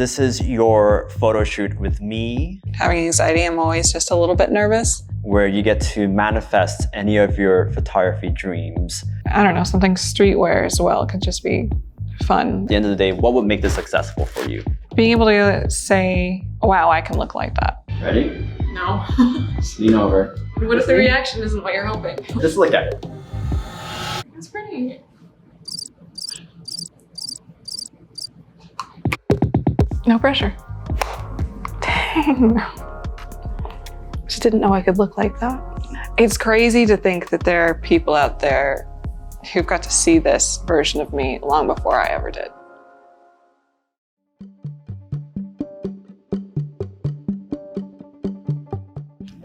This is your photo shoot with me. Having anxiety, I'm always just a little bit nervous. Where you get to manifest any of your photography dreams. I don't know, something streetwear as well could just be fun. At the end of the day, what would make this successful for you? Being able to say, wow, I can look like that. Ready? No. Just lean over. What if the reaction isn't what you're hoping? Just look at it. It's pretty. No pressure. Dang. Just didn't know I could look like that. It's crazy to think that there are people out there who got to see this version of me long before I ever did.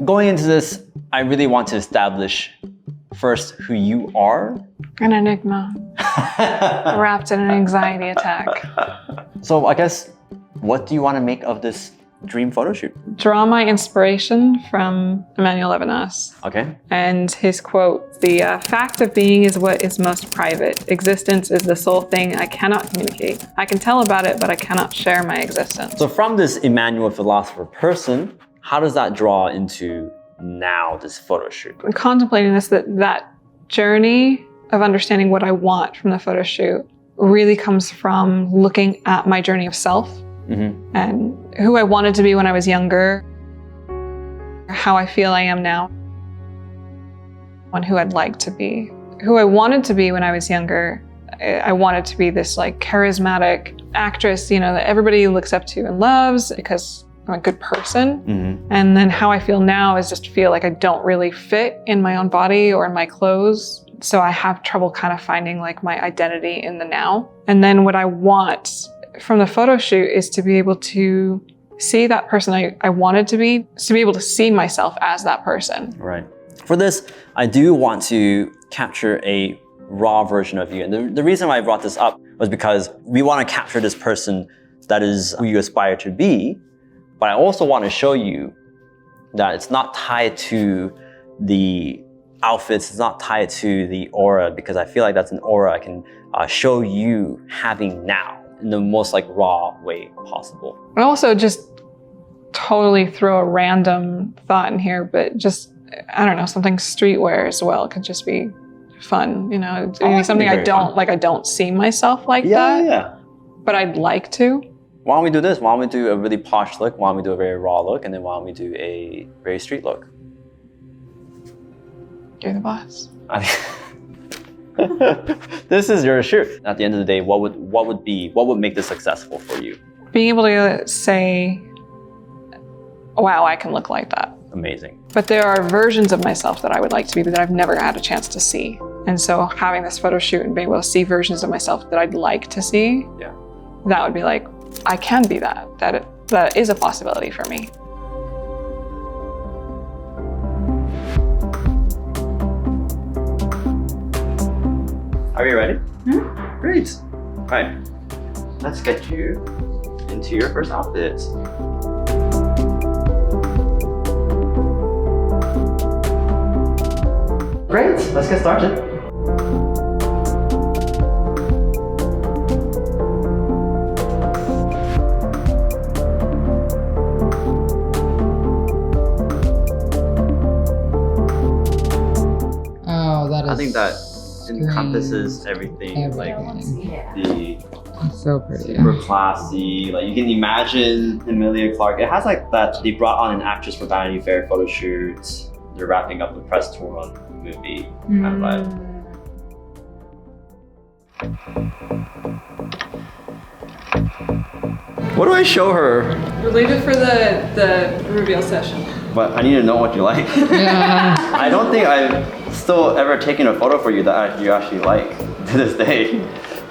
Going into this, I really want to establish first who you are. An enigma wrapped in an anxiety attack. So I guess, what do you want to make of this dream photo shoot? Draw my inspiration from Emmanuel Levinas. Okay. And his quote, "The fact of being is what is most private. Existence is the sole thing I cannot communicate. I can tell about it, but I cannot share my existence." So from this Emmanuel philosopher person, how does that draw into now this photo shoot? I'm contemplating this, that journey of understanding what I want from the photo shoot really comes from looking at my journey of self. Mm-hmm. And who I wanted to be when I was younger, how I feel I am now, and who I'd like to be. Who I wanted to be when I was younger, I wanted to be this like charismatic actress, you know, that everybody looks up to and loves because I'm a good person. Mm-hmm. And then how I feel now is just feel like I don't really fit in my own body or in my clothes. So I have trouble kind of finding like my identity in the now. And then what I want from the photo shoot is to be able to see that person I wanted to be able to see myself as that person. Right. For this, I do want to capture a raw version of you. And the reason why I brought this up was because we want to capture this person that is who you aspire to be, but I also want to show you that it's not tied to the outfits, it's not tied to the aura, because I feel like that's an aura I can show you having now in the most like raw way possible. And also just totally throw a random thought in here, but just, I don't know, something streetwear as well could just be fun, you know, something I don't see myself like that. Yeah. But I'd like to. Why don't we do this? Why don't we do a really posh look? Why don't we do a very raw look? And then why don't we do a very street look? You're the boss. This is your shoot. At the end of the day, what would make this successful for you? Being able to say, wow, I can look like that. Amazing. But there are versions of myself that I would like to be, but that I've never had a chance to see. And so having this photo shoot and being able to see versions of myself that I'd like to see, yeah, that would be like, I can be that. That is a possibility for me. Are you ready? Mm-hmm. Great. All right, let's get you into your first outfit. Great, let's get started. Oh, that is. I think that encompasses everything. Like the it's so pretty, super classy. Like you can imagine Emilia Clarke. It has like that. They brought on an actress for Vanity Fair photo shoots. They're wrapping up the press tour on the movie kind of vibe. What do I show her? We'll leave it for the reveal session. But I need to know what you like. Yeah. I don't think I've still ever taken a photo for you that you actually like to this day.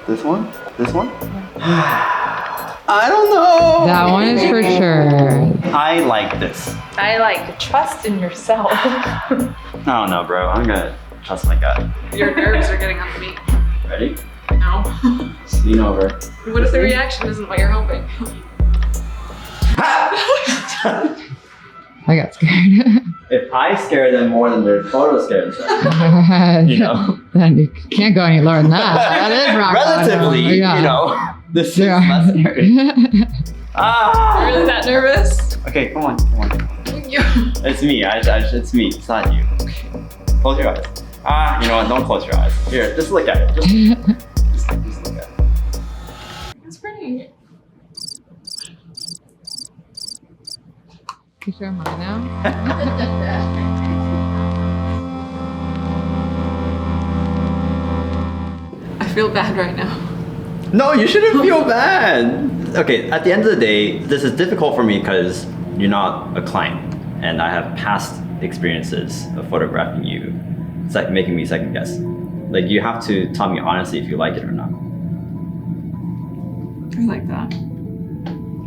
This one? This one? I don't know. That one is for sure. I like this. I like to trust in yourself. I don't know, bro. I'm gonna trust my gut. Your nerves are getting on me. Ready? No. Just lean over. What if the reaction isn't what you're hoping? I got scared. If I scare them more than their photo scares them, you know, then you can't go any lower than that. That is rock relatively, bottom. Yeah. you know, this is less scary. Ah! Really that nervous? Okay, come on. It's me. It's me. It's not you. Close your eyes. Ah, you know what? Don't close your eyes. Here, just look at it. Just look at it. It's pretty. You sure am I now? I feel bad right now. No, you shouldn't feel bad. Okay, at the end of the day, this is difficult for me because you're not a client, and I have past experiences of photographing you. It's like making me second guess. Like you have to tell me honestly if you like it or not. I like that.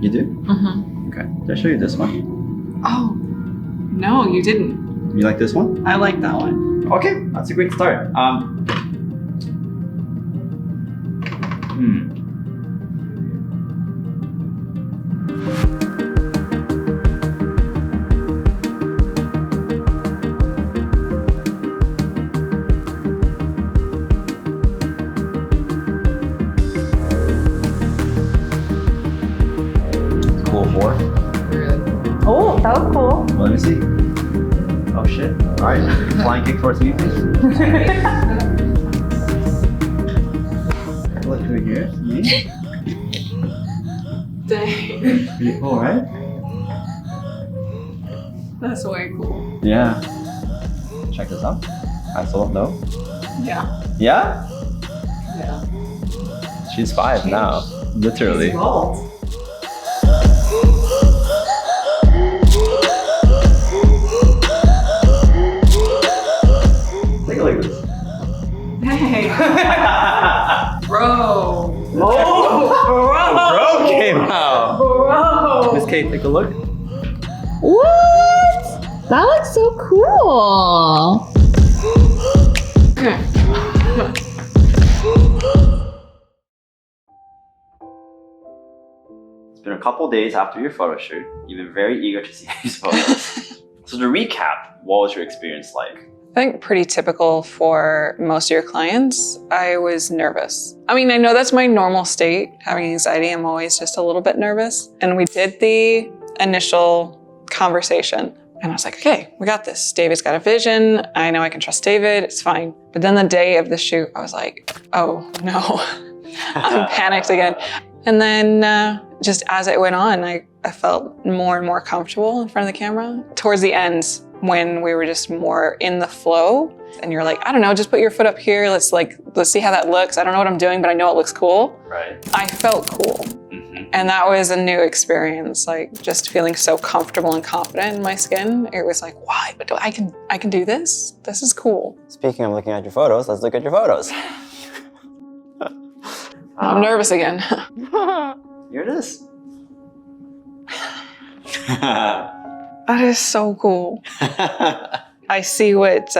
You do? Mm-hmm. Okay. Did I show you this one? Oh, no, you didn't. You like this one? I like that one. Okay, that's a great start. Cool 4. Oh, that was cool. Well, let me see. Oh shit. Alright, flying kick towards me, please. Look through here. Yeah. Dang. Pretty cool, right? That's way cool. Yeah. Check this out. Eyes so low. Yeah. Yeah? Yeah. She's 5 now. Literally. Take a look at this. Hey. Bro. Oh, bro came out. Bro. Miss Kate, take a look. What? That looks so cool. Okay. It's been a couple days after your photo shoot. You've been very eager to see these photos. So to recap, what was your experience like? I think pretty typical for most of your clients. I was nervous. I mean, I know that's my normal state. Having anxiety, I'm always just a little bit nervous. And we did the initial conversation. And I was like, okay, we got this. David's got a vision. I know I can trust David. It's fine. But then the day of the shoot, I was like, oh no, I'm panicked again. And then just as it went on, I felt more and more comfortable in front of the camera. Towards the end, when we were just more in the flow, and you're like, I don't know, just put your foot up here. Let's see how that looks. I don't know what I'm doing, but I know it looks cool. Right. I felt cool. And that was a new experience, like just feeling so comfortable and confident in my skin. It was like, why? But I can do this? This is cool. Speaking of looking at your photos, let's look at your photos. I'm nervous again. Here it is. That is so cool. I see what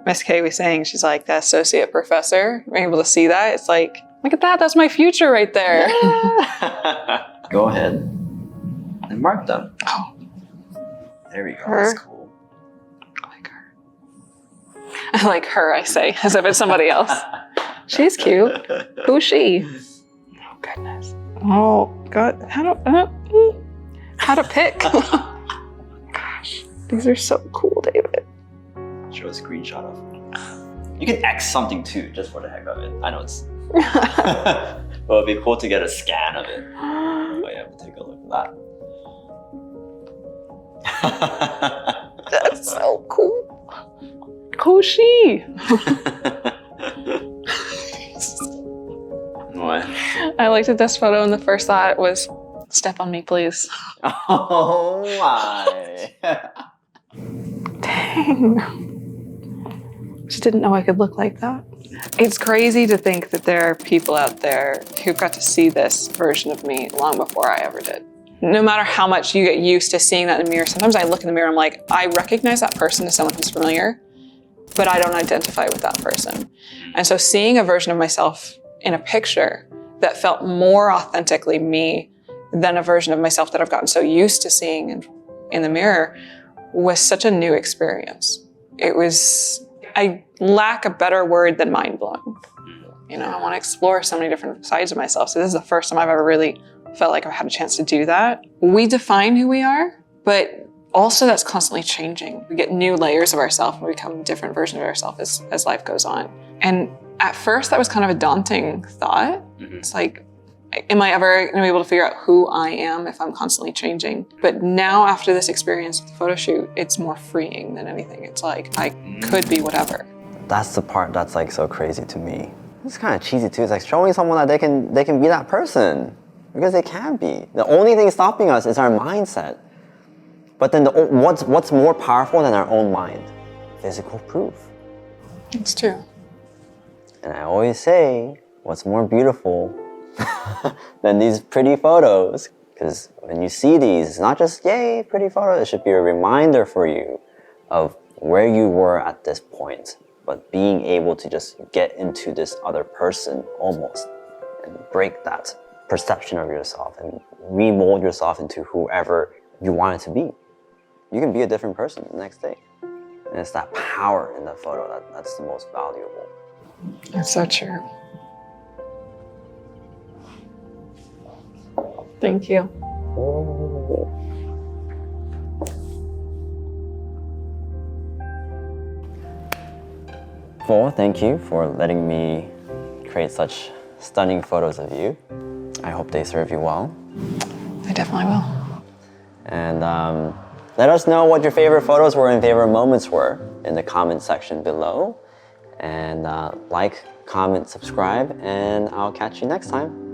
Miss Kay was saying. She's like, the associate professor, being able to see that, it's like, look at that, that's my future right there. Go ahead and mark them. Oh. There we go, Her. that's cool. I like her. I like her, I say, as if it's somebody else. She's cute. Who's she? Oh, goodness. Oh, God. How to pick? Gosh, these are so cool, David. Show a screenshot of it. You can X something too, just for the heck of it. I know it's... Well, it'd be cool to get a scan of it. Oh yeah, we'll take a look at that. That's so cool. Who's she? What? I looked at this photo and the first thought was, step on me, please. Oh my. Dang. Just didn't know I could look like that. It's crazy to think that there are people out there who got to see this version of me long before I ever did. No matter how much you get used to seeing that in the mirror, sometimes I look in the mirror, I'm like, I recognize that person as someone who's familiar, but I don't identify with that person. And so seeing a version of myself in a picture that felt more authentically me than a version of myself that I've gotten so used to seeing in the mirror was such a new experience. It was, I lack a better word than mind-blowing. You know, I want to explore so many different sides of myself. So this is the first time I've ever really felt like I had a chance to do that. We define who we are, but also that's constantly changing. We get new layers of ourselves and we become a different version of ourselves as life goes on. And at first that was kind of a daunting thought. It's like, am I ever going to be able to figure out who I am if I'm constantly changing? But now after this experience with the photo shoot, it's more freeing than anything. It's like, I could be whatever. That's the part that's like so crazy to me. It's kind of cheesy too. It's like showing someone that they can be that person, because they can be. The only thing stopping us is our mindset. But then what's more powerful than our own mind? Physical proof. It's true. And I always say, what's more beautiful than these pretty photos? Because when you see these, it's not just, yay, pretty photo. It should be a reminder for you of where you were at this point, but being able to just get into this other person almost and break that perception of yourself and remold yourself into whoever you want it to be. You can be a different person the next day. And it's that power in the photo that's the most valuable. That's so true. Thank you. Well, thank you for letting me create such stunning photos of you. I hope they serve you well. I definitely will. And let us know what your favorite photos were and favorite moments were in the comment section below. And like, comment, subscribe, and I'll catch you next time.